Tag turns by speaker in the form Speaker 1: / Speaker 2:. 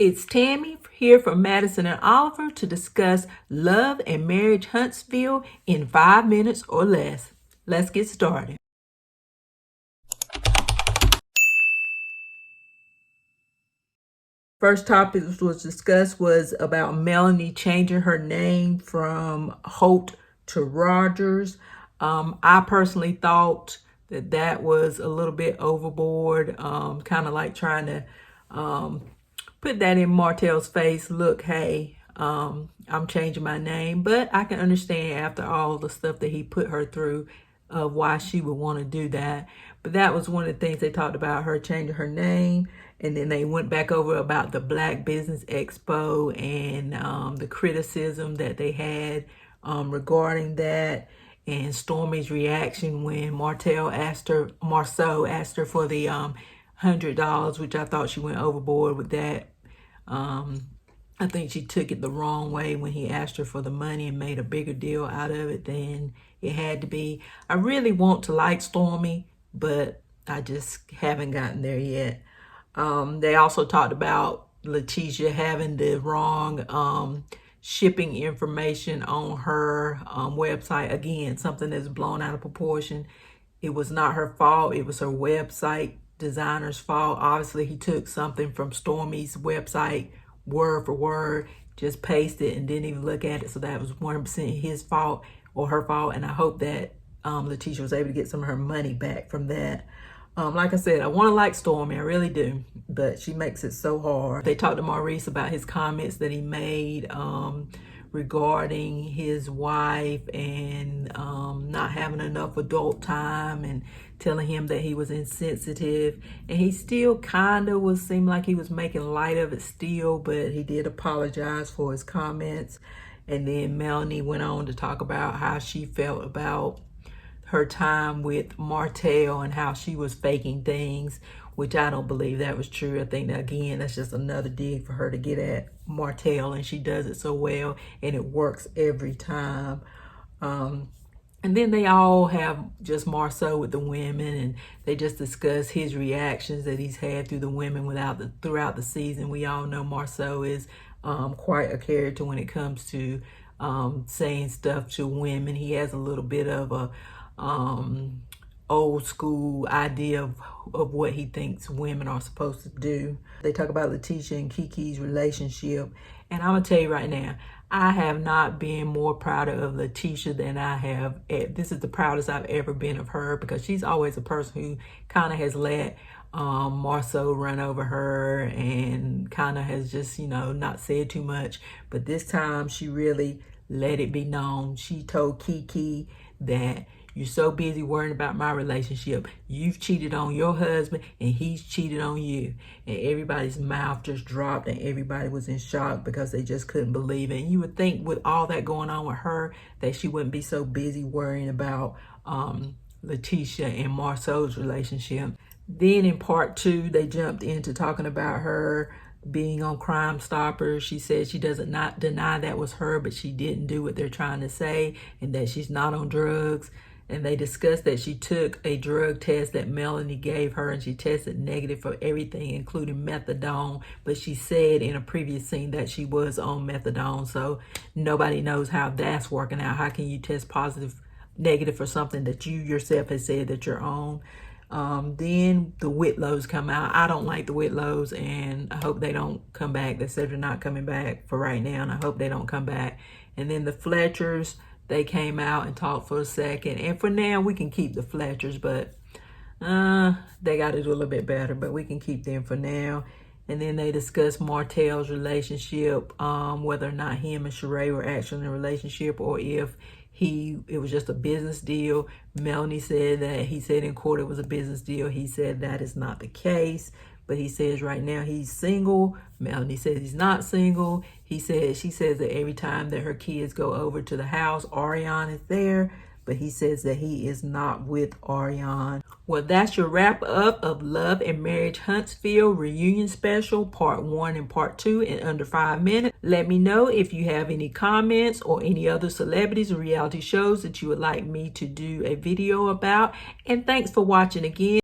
Speaker 1: It's Tammy here from Madison and Oliver to discuss Love and Marriage Huntsville in 5 minutes or less. Let's get started. First topic was discussed was about Melanie changing her name from Holt to Rogers. I personally thought that was a little bit overboard, kind of like trying to put that in Martell's face. Look, hey, I'm changing my name, but I can understand after all the stuff that he put her through of why she would want to do that. But that was one of the things they talked about, her changing her name. And then they went back over about the Black Business Expo and the criticism that they had regarding that, and Stormy's reaction when Marceau asked her for the $100, which I thought she went overboard with that. I think she took it the wrong way when he asked her for the money and made a bigger deal out of it than it had to be. I really want to like Stormy, but I just haven't gotten there yet. They also talked about Letitia having the wrong shipping information on her website. Again, something that's blown out of proportion. It was not her fault. It was her website designer's fault. Obviously, he took something from Stormy's website word for word, just pasted it and didn't even look at it. So that was 100% his fault or her fault. And I hope that Letitia was able to get some of her money back from that. Like I said, I want to like Stormy, I really do, but she makes it so hard. They talked to Maurice about his comments that he made regarding his wife and not having enough adult time, and telling him that he was insensitive. And he still kind of seemed like he was making light of it still, but he did apologize for his comments. And then Melanie went on to talk about how she felt about her time with Martell and how she was faking things, which I don't believe that was true. I think that, again, that's just another dig for her to get at Martell, and she does it so well and it works every time. And then they all have just Marceau with the women, and they just discuss his reactions that he's had through the women throughout the season. We all know Marceau is quite a character when it comes to saying stuff to women. He has a little bit of a old school idea of what he thinks women are supposed to do. They talk about Letitia and Kiki's relationship, and I'm gonna tell you right now, I have not been more proud of Letitia than I have. This is the proudest I've ever been of her, because she's always a person who kind of has let Marceau run over her and kind of has just, not said too much. But this time she really let it be known. She told Kiki that, "You're so busy worrying about my relationship. You've cheated on your husband and he's cheated on you." And everybody's mouth just dropped and everybody was in shock because they just couldn't believe it. And you would think with all that going on with her that she wouldn't be so busy worrying about Letitia and Marceau's relationship. Then in part 2, they jumped into talking about her being on Crime Stoppers. She said she doesn't not deny that was her, but she didn't do what they're trying to say, and that she's not on drugs. And they discussed that she took a drug test that Melanie gave her, and she tested negative for everything, including methadone. But she said in a previous scene that she was on methadone. So nobody knows how that's working out. How can you test negative for something that you yourself has said that you're on? Then the Whitlows come out. I don't like the Whitlows, and I hope they don't come back. They said they're not coming back for right now, and I hope they don't come back. And then the Fletchers, they came out and talked for a second. And for now, we can keep the Fletchers, but they got to do a little bit better, but we can keep them for now. And then they discussed Martell's relationship, whether or not him and Sheree were actually in a relationship, or if it was just a business deal. Melanie said that he said in court it was a business deal. He said that is not the case, but he says right now he's single. Melanie says he's not single. She says that every time that her kids go over to the house, Ariane is there, but he says that he is not with Ariane. Well, that's your wrap up of Love and Marriage Huntsville Reunion Special, Part 1 and Part 2 in under 5 minutes. Let me know if you have any comments or any other celebrities or reality shows that you would like me to do a video about. And thanks for watching again.